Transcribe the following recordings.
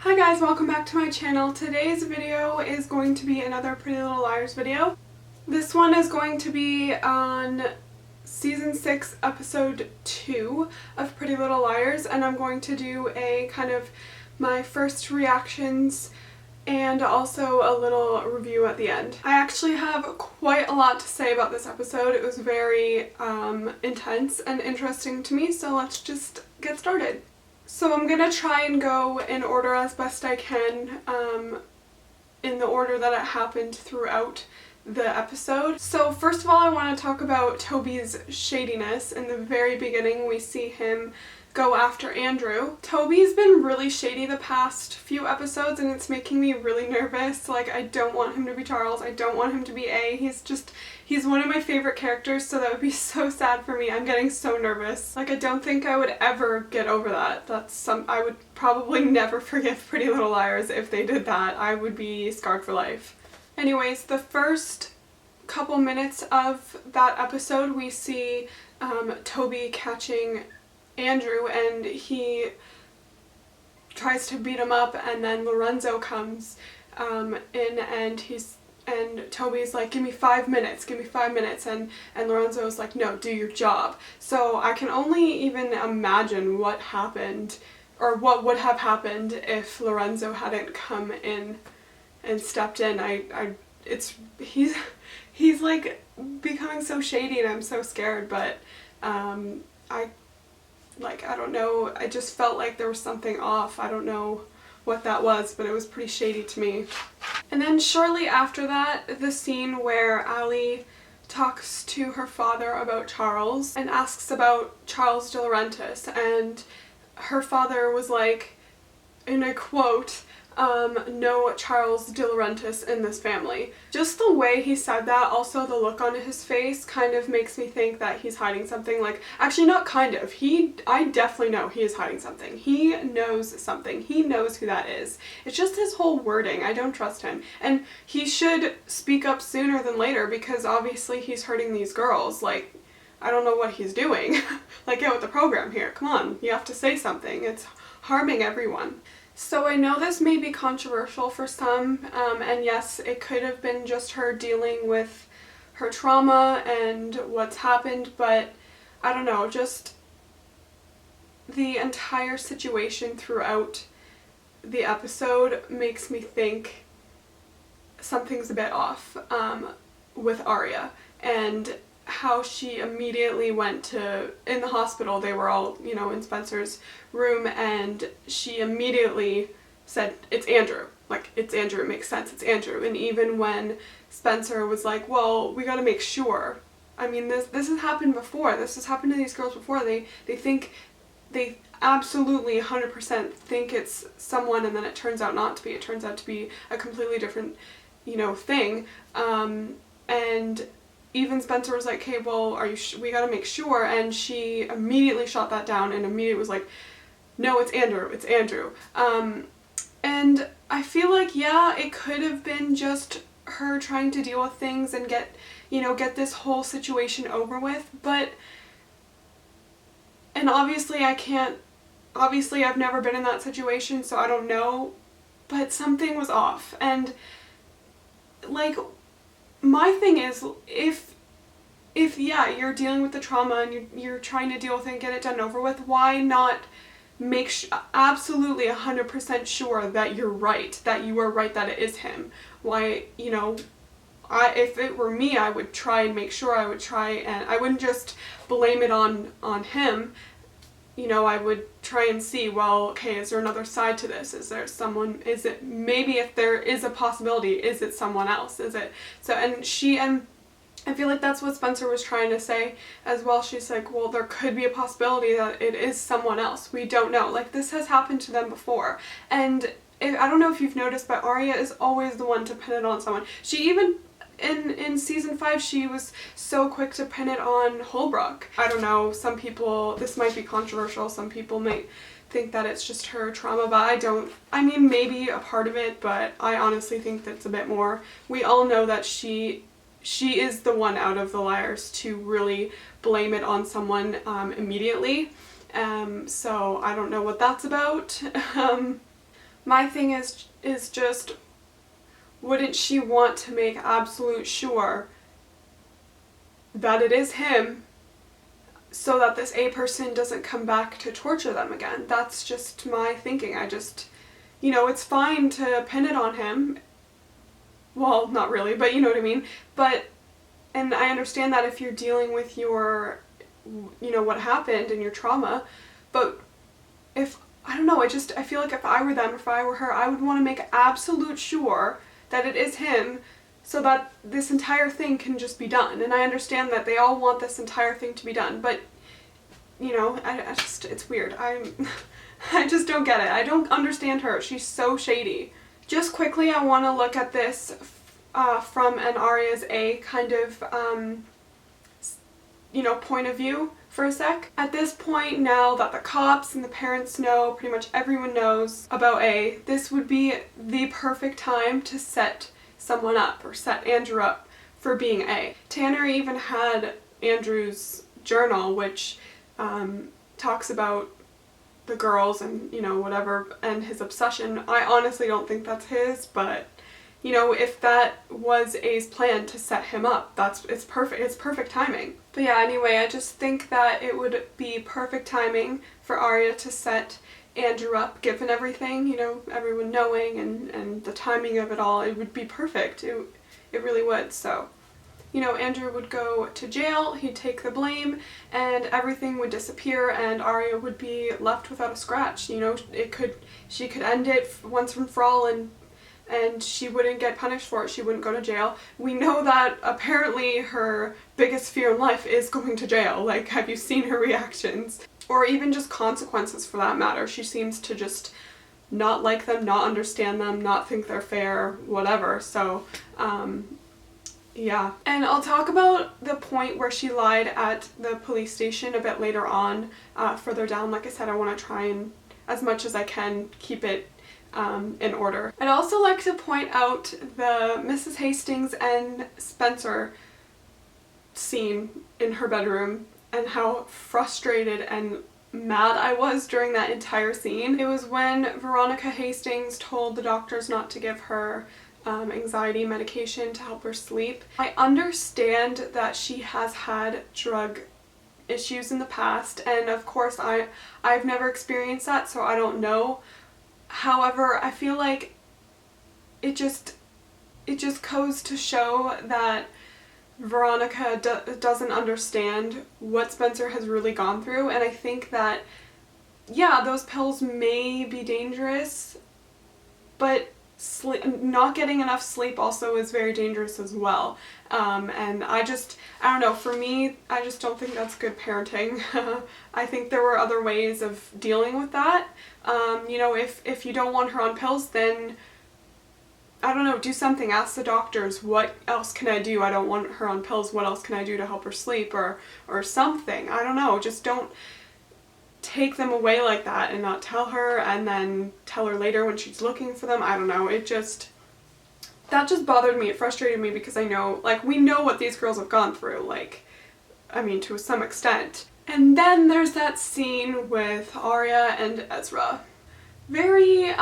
Hi guys, welcome back to my channel. Today's video is going to be another Pretty Little Liars video. This one is going to be on season 6 episode 2 of Pretty Little Liars, and I'm going to do a kind of my first reactions and also a little review at the end. I actually have quite a lot to say about this episode. It was very intense and interesting to me, so let's just get started. So I'm gonna try and go in order as best I can, in the order that it happened throughout the episode. So first of all, I want to talk about Toby's shadiness. In the very beginning, we see him go after Andrew. Toby's been really shady the past few episodes, and it's making me really nervous. Like, I don't want him to be Charles. I don't want him to be A. He's one of my favorite characters, so that would be so sad for me. I'm getting so nervous. Like, I don't think I would ever get over that. I would probably never forgive Pretty Little Liars if they did that. I would be scarred for life. Anyways, the first couple minutes of that episode, we see Toby catching Andrew, and he tries to beat him up, and then Lorenzo comes in, and Toby's like, give me 5 minutes, and Lorenzo's like, no, do your job. So I can only even imagine what happened, or what would have happened if Lorenzo hadn't come in and stepped in. He's like becoming so shady, and I'm so scared, but I don't know, I just felt like there was something off. I don't know what that was, but it was pretty shady to me. And then shortly after that, the scene where Allie talks to her father about Charles and asks about Charles dilaurentis, and her father was like, in a quote, no Charles dilaurentis in this family. Just the way he said that, also the look on his face, kind of makes me think that he's hiding something. Like, actually not kind of, I definitely know he is hiding something. He knows something. He knows who that is. It's just his whole wording. I don't trust him. And he should speak up sooner than later, because obviously he's hurting these girls. Like, I don't know what he's doing. Like, get with the program here. Come on, you have to say something. It's harming everyone. So I know this may be controversial for some, and yes, it could have been just her dealing with her trauma and what's happened, but I don't know, just the entire situation throughout the episode makes me think something's a bit off with Aria, and how she immediately went to, in the hospital, they were all, you know, in Spencer's room, and she immediately said, it's Andrew. Like, it's Andrew, it makes sense, it's Andrew. And even when Spencer was like, well, we gotta make sure. I mean, this has happened before. This has happened to these girls before. They absolutely 100% think it's someone, and then it turns out not to be. It turns out to be a completely different, you know, thing. And even Spencer was like, okay, well, we gotta make sure, and she immediately shot that down and immediately was like, no, it's Andrew, it's Andrew. And I feel like, yeah, it could have been just her trying to deal with things and get this whole situation over with, but, and obviously I've never been in that situation, so I don't know, but something was off. And, like, my thing is, if yeah, you're dealing with the trauma and you're trying to deal with it and get it done over with, why not make absolutely 100% sure that you're right, that you are right, that it is him? Why, you know, if it were me, I would try and make sure. I would try, and I wouldn't just blame it on him. You know, I would try and see, well, okay, is there another side to this? Is there someone, is it, maybe if there is a possibility, is it someone else? Is it, so, and I feel like that's what Spencer was trying to say as well. She's like, well, there could be a possibility that it is someone else. We don't know. Like, this has happened to them before. And I don't know if you've noticed, but Aria is always the one to pin it on someone. She even, in season 5, she was so quick to pin it on Holbrook. I don't know, some people, this might be controversial, some people might think that it's just her trauma, but I mean, maybe a part of it, but I honestly think that's a bit more. We all know that she is the one out of the liars to really blame it on someone immediately. So I don't know what that's about. My thing is just, wouldn't she want to make absolute sure that it is him so that this A person doesn't come back to torture them again? That's just my thinking. I just, you know, it's fine to pin it on him. Well, not really, but you know what I mean. But, and I understand that if you're dealing with your, you know, what happened and your trauma, but if, I don't know, I feel like if I were them, if I were her, I would want to make absolute sure that it is him so that this entire thing can just be done. And I understand that they all want this entire thing to be done, but, you know, I just, it's weird. I just don't get it. I don't understand her. She's so shady. Just quickly, I want to look at this from an Aria's A kind of, you know, point of view for a sec. At this point, now that the cops and the parents know, pretty much everyone knows about A, this would be the perfect time to set someone up, or set Andrew up for being A. Tanner even had Andrew's journal, which talks about the girls and, you know, whatever, and his obsession. I honestly don't think that's his, but, you know, if that was A's plan to set him up, it's perfect timing. But yeah, anyway, I just think that it would be perfect timing for Aria to set Andrew up, given everything, you know, everyone knowing and the timing of it all. It would be perfect. It really would. So, you know, Andrew would go to jail, he'd take the blame, and everything would disappear, and Aria would be left without a scratch. You know, she could end it once and for all, and she wouldn't get punished for it. She wouldn't go to jail. We know that apparently her biggest fear in life is going to jail. Like, have you seen her reactions? Or even just consequences for that matter. She seems to just not like them, not understand them, not think they're fair, whatever. So, yeah. And I'll talk about the point where she lied at the police station a bit later on, further down. Like I said, I want to try and, as much as I can, keep it in order. I'd also like to point out the Mrs. Hastings and Spencer scene in her bedroom and how frustrated and mad I was during that entire scene. It was when Veronica Hastings told the doctors not to give her anxiety medication to help her sleep. I understand that she has had drug issues in the past, and of course I've never experienced that, so I don't know. However, I feel like it just goes to show that Veronica doesn't understand what Spencer has really gone through, and I think that, yeah, those pills may be dangerous, but not getting enough sleep also is very dangerous as well. And I don't know, for me, I just don't think that's good parenting. I think there were other ways of dealing with that. You know, if you don't want her on pills, then, I don't know, do something. Ask the doctors, what else can I do? I don't want her on pills. What else can I do to help her sleep, or something? I don't know. Just don't take them away like that and not tell her, and then tell her later when she's looking for them. I don't know. That just bothered me. It frustrated me because I know, like, we know what these girls have gone through. Like, I mean, to some extent. And then there's that scene with Aria and Ezra. Very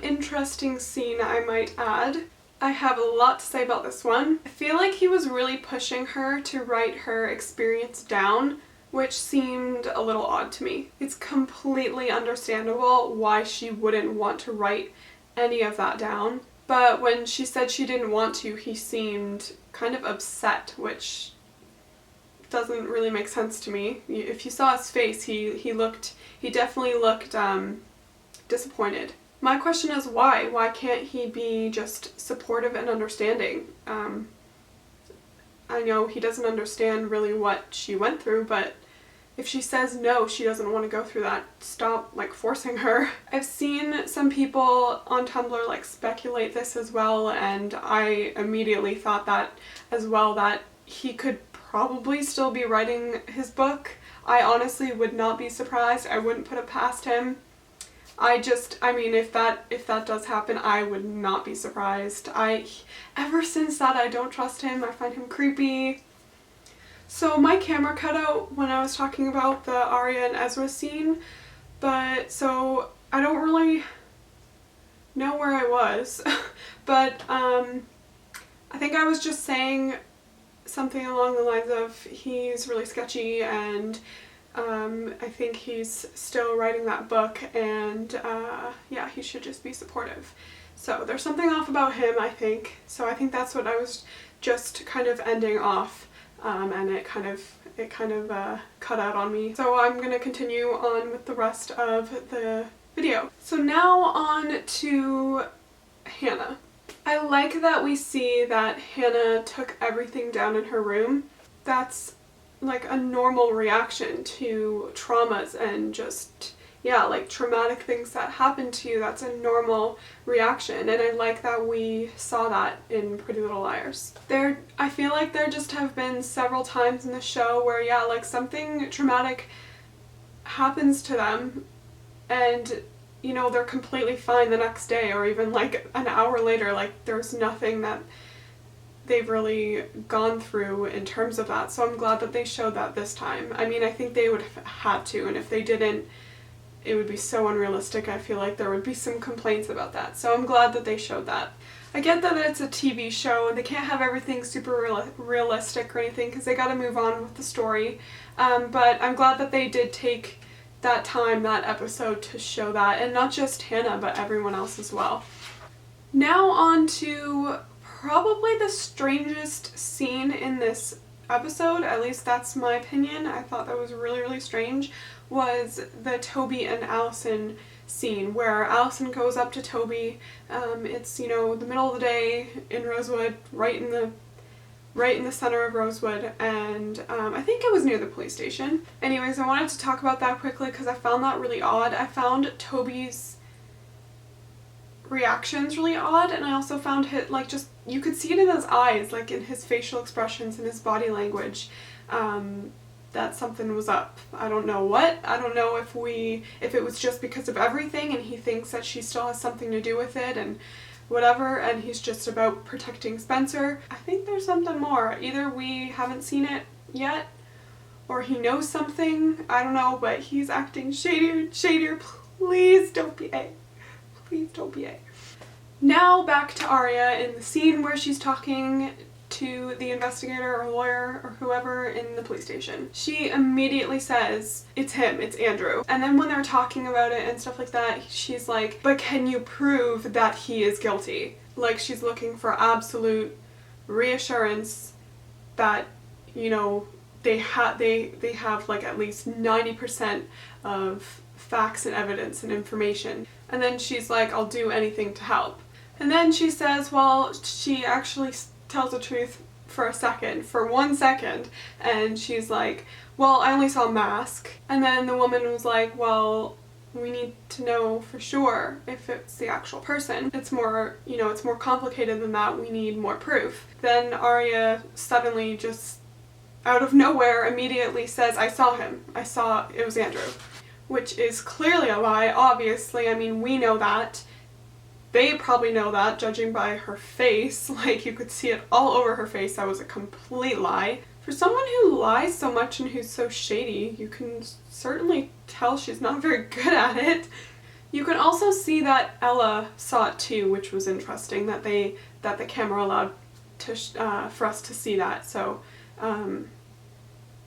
interesting scene, I might add. I have a lot to say about this one. I feel like he was really pushing her to write her experience down, which seemed a little odd to me. It's completely understandable why she wouldn't want to write any of that down, but when she said she didn't want to, he seemed kind of upset, which doesn't really make sense to me. If you saw his face, he definitely looked disappointed. My question is why? Why can't he be just supportive and understanding? I know he doesn't understand really what she went through, but if she says no, she doesn't want to go through that, stop, like, forcing her. I've seen some people on Tumblr, like, speculate this as well, and I immediately thought that as well, that he could probably still be writing his book. I honestly would not be surprised. I wouldn't put it past him. I mean, if that does happen, I would not be surprised. Ever since that, I don't trust him. I find him creepy. So my camera cut out when I was talking about the Aria and Ezra scene, but so I don't really know where I was. But I think I was just saying something along the lines of he's really sketchy, and I think he's still writing that book, and yeah, he should just be supportive. So there's something off about him, I think. So I think that's what I was just kind of ending off, and it kind of cut out on me. So I'm gonna continue on with the rest of the video. So now on to Hannah. I like that we see that Hannah took everything down in her room. That's like a normal reaction to traumas and just, yeah, like traumatic things that happen to you. That's a normal reaction, and I like that we saw that in Pretty Little Liars. I feel like there just have been several times in the show where, yeah, like something traumatic happens to them and, you know, they're completely fine the next day, or even like an hour later. Like there's nothing that they've really gone through in terms of that. So I'm glad that they showed that this time. I mean, I think they would have had to, and if they didn't, it would be so unrealistic. I feel like there would be some complaints about that. So I'm glad that they showed that. I get that it's a TV show and they can't have everything super realistic or anything because they gotta move on with the story. But I'm glad that they did take that time, that episode, to show that, and not just Hannah, but everyone else as well. Now on to probably the strangest scene in this episode, at least that's my opinion. I thought that was really, really strange, was the Toby and Allison scene where Allison goes up to Toby. It's, you know, the middle of the day in Rosewood, right in the center of Rosewood, and I think it was near the police station. Anyways, I wanted to talk about that quickly because I found that really odd. I found Toby's reactions really odd, and I also found it, like, just, you could see it in his eyes, like in his facial expressions and his body language, that something was up. I don't know what. I don't know if it was just because of everything and he thinks that she still has something to do with it and whatever, and he's just about protecting Spencer. I think there's something more. Either we haven't seen it yet, or he knows something. I don't know, but he's acting shadier and shadier. Please don't be A. Please don't be A. Now back to Aria in the scene where she's talking to the investigator or lawyer or whoever in the police station. She immediately says, it's him, it's Andrew. And then when they're talking about it and stuff like that, she's like, but can you prove that he is guilty? Like, she's looking for absolute reassurance that, you know, they have like at least 90% of facts and evidence and information. And then she's like, I'll do anything to help. And then she says, well, she actually tells the truth for 1 second, and she's like, well, I only saw a mask. And then the woman was like, well, we need to know for sure if it's the actual person. It's more, you know, it's more complicated than that. We need more proof. Then Aria suddenly, just out of nowhere, immediately says, I saw him. It was Andrew. Which is clearly a lie, obviously. I mean, we know that. They probably know that, judging by her face. Like, you could see it all over her face. That was a complete lie. For someone who lies so much and who's so shady, you can certainly tell she's not very good at it. You can also see that Ella saw it too, which was interesting, that the camera allowed for us to see that. So,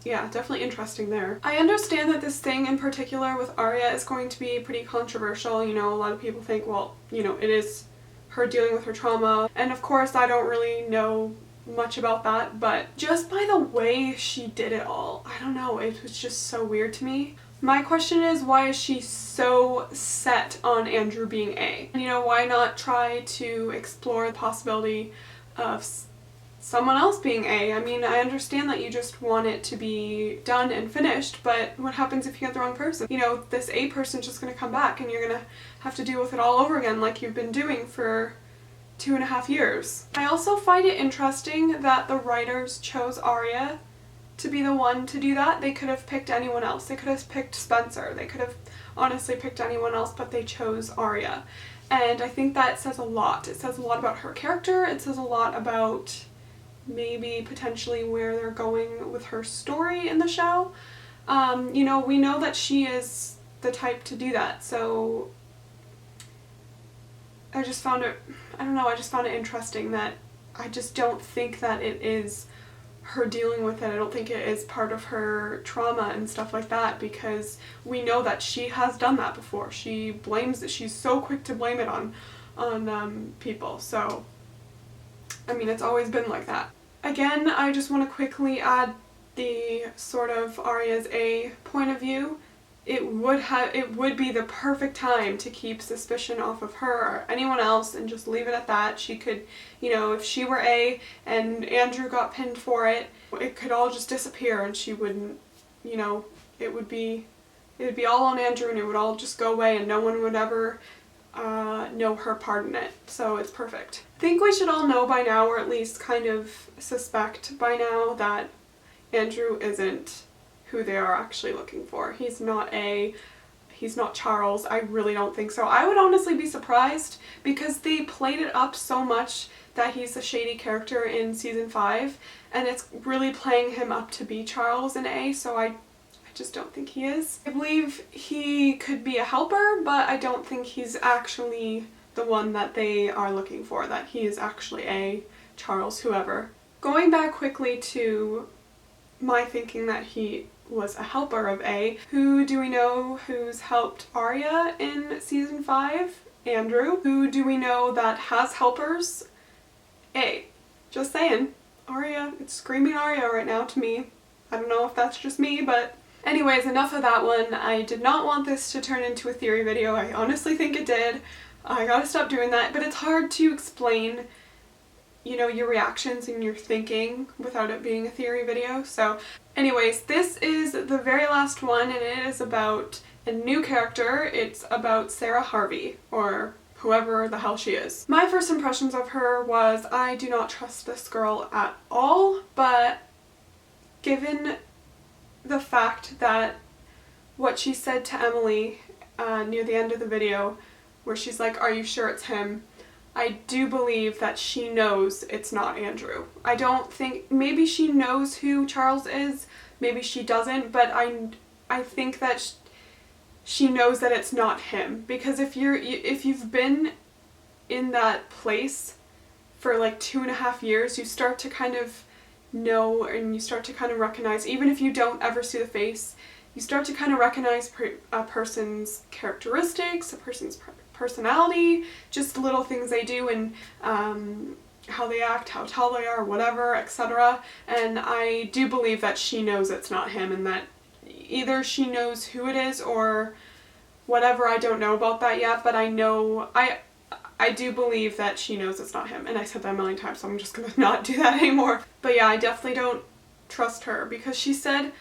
yeah, definitely interesting there. I understand that this thing in particular with Aria is going to be pretty controversial. You know, a lot of people think, well, you know, it is her dealing with her trauma. And of course, I don't really know much about that, but just by the way she did it all, I don't know, it was just so weird to me. My question is, why is she so set on Andrew being A? And, you know, why not try to explore the possibility of someone else being A? I mean, I understand that you just want it to be done and finished, but what happens if you get the wrong person? You know, this A person's just gonna come back and you're gonna have to deal with it all over again like you've been doing for 2.5 years. I also find it interesting that the writers chose Aria to be the one to do that. They could have picked anyone else. They could have picked Spencer. They could have honestly picked anyone else, but they chose Aria. And I think that says a lot. It says a lot about her character. It says a lot about maybe potentially where they're going with her story in the show. You know, we know that she is the type to do that, so I just found it, I don't know, I just found it interesting that I just don't think that it is her dealing with it. I don't think it is part of her trauma and stuff like that, because we know that she has done that before. She blames it. She's so quick to blame it on people. So, I mean, it's always been like that. Again, I just want to quickly add the sort of Aria's A point of view. It would be the perfect time to keep suspicion off of her or anyone else and just leave it at that. She could, you know, if she were A and Andrew got pinned for it, it could all just disappear and she wouldn't, you know, it would be all on Andrew and it would all just go away and no one would ever know her part in it. So it's perfect. I think we should all know by now, or at least kind of suspect by now, that Andrew isn't who they are actually looking for. He's not Charles. I really don't think so. I would honestly be surprised, because they played it up so much that he's a shady character in season 5, and it's really playing him up to be Charles in A, so I just don't think he is. I believe he could be a helper, but I don't think he's actually the one that they are looking for, that he is actually A, Charles, whoever. Going back quickly to my thinking that he was a helper of A, who do we know who's helped Aria in season 5? Andrew. Who do we know that has helpers? A. Just saying. Aria, it's screaming Aria right now to me. I don't know if that's just me, but anyways, enough of that one. I did not want this to turn into a theory video. I honestly think it did. I gotta stop doing that, but it's hard to explain, you know, your reactions and your thinking without it being a theory video. So anyways, this is the very last one, and it is about a new character. It's about Sarah Harvey, or whoever the hell she is. My first impressions of her was, I do not trust this girl at all, but given the fact that what she said to Emily near the end of the video, where she's like, are you sure it's him? I do believe that she knows it's not Andrew. I don't think, maybe she knows who Charles is, maybe she doesn't, but I think that she knows that it's not him, because if you've been in that place for like 2.5 years, you start to kind of know, and you start to kind of recognize, even if you don't ever see the face, you start to kind of recognize a person's characteristics, a person's personality, just little things they do, and how they act, how tall they are, whatever, etc. And I do believe that she knows it's not him, and that either she knows who it is or whatever. I don't know about that yet, but I know, I do believe that she knows it's not him, and I said that a million times, so I'm just gonna not do that anymore. But yeah, I definitely don't trust her, because she said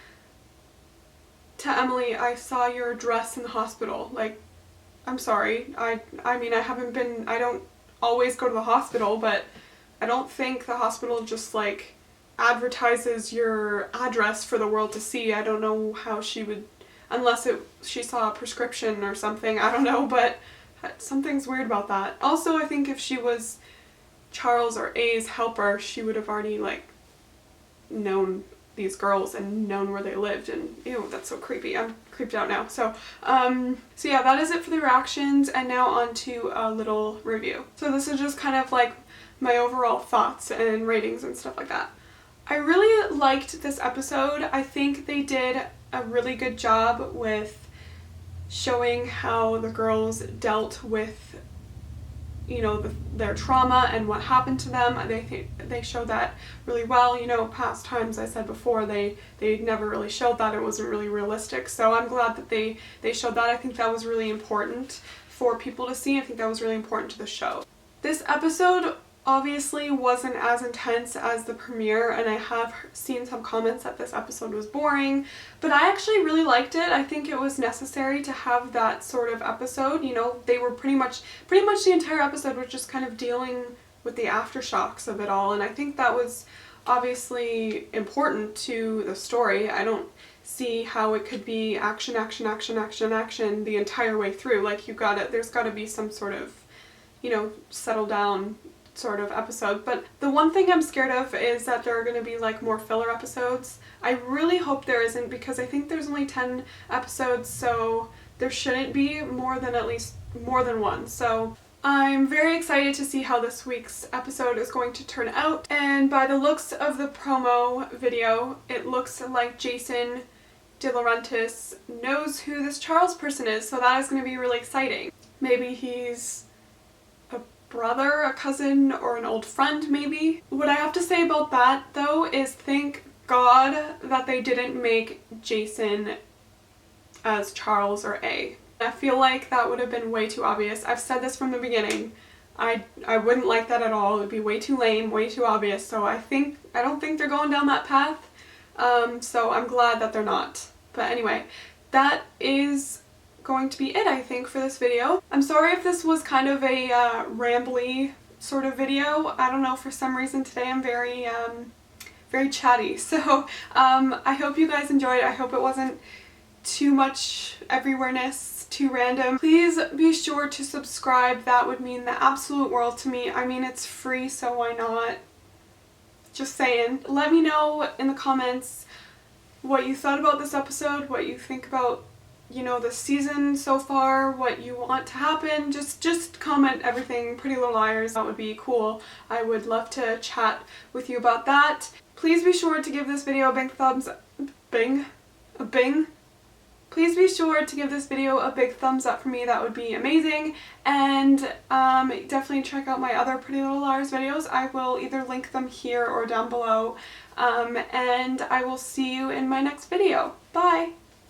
to Emily, I saw your dress in the hospital. Like, I'm sorry, I mean, I don't always go to the hospital, but I don't think the hospital just like advertises your address for the world to see. I don't know how she would, unless she saw a prescription or something, I don't know, but something's weird about that. Also, I think if she was Charles or A's helper, she would have already like known these girls and known where they lived, and ew, that's so creepy. I'm creeped out now. So yeah, that is it for the reactions, and now on to a little review. So this is just kind of like my overall thoughts and ratings and stuff like that. I really liked this episode. I think they did a really good job with showing how the girls dealt with, you know, their trauma and what happened to them. They showed that really well. You know, past times, I said before, they never really showed that. It wasn't really realistic. So I'm glad that they showed that. I think that was really important for people to see. I think that was really important to the show. This episode obviously wasn't as intense as the premiere, and I have seen some comments that this episode was boring, but I actually really liked it. I think it was necessary to have that sort of episode. You know, they were pretty much the entire episode was just kind of dealing with the aftershocks of it all, and I think that was obviously important to the story. I don't see how it could be action, action, action, action, action the entire way through. Like, there's gotta be some sort of, you know, settle down sort of episode. But the one thing I'm scared of is that there are going to be like more filler episodes. I really hope there isn't, because I think there's only 10 episodes, so there shouldn't be at least more than one. So I'm very excited to see how this week's episode is going to turn out, and by the looks of the promo video, it looks like Jason dilaurentis knows who this Charles person is, so that is going to be really exciting. Maybe he's a brother, a cousin, or an old friend maybe. What I have to say about that though is thank God that they didn't make Jason as Charles or A. I feel like that would have been way too obvious. I've said this from the beginning. I wouldn't like that at all. It would be way too lame, way too obvious. So I don't think they're going down that path. So I'm glad that they're not. But anyway, that is going to be it, I think, for this video. I'm sorry if this was kind of a rambly sort of video. I don't know, for some reason today I'm very chatty. So I hope you guys enjoyed. I hope it wasn't too much everywhere-ness, too random. Please be sure to subscribe. That would mean the absolute world to me. I mean, it's free, so why not? Just saying. Let me know in the comments what you thought about this episode, what you think about, you know, the season so far, what you want to happen. Just comment everything, Pretty Little Liars. That would be cool. I would love to chat with you about that. Please be sure to give this video a big thumbs up. Please be sure to give this video a big thumbs up for me. That would be amazing. And definitely check out my other Pretty Little Liars videos. I will either link them here or down below. And I will see you in my next video. Bye!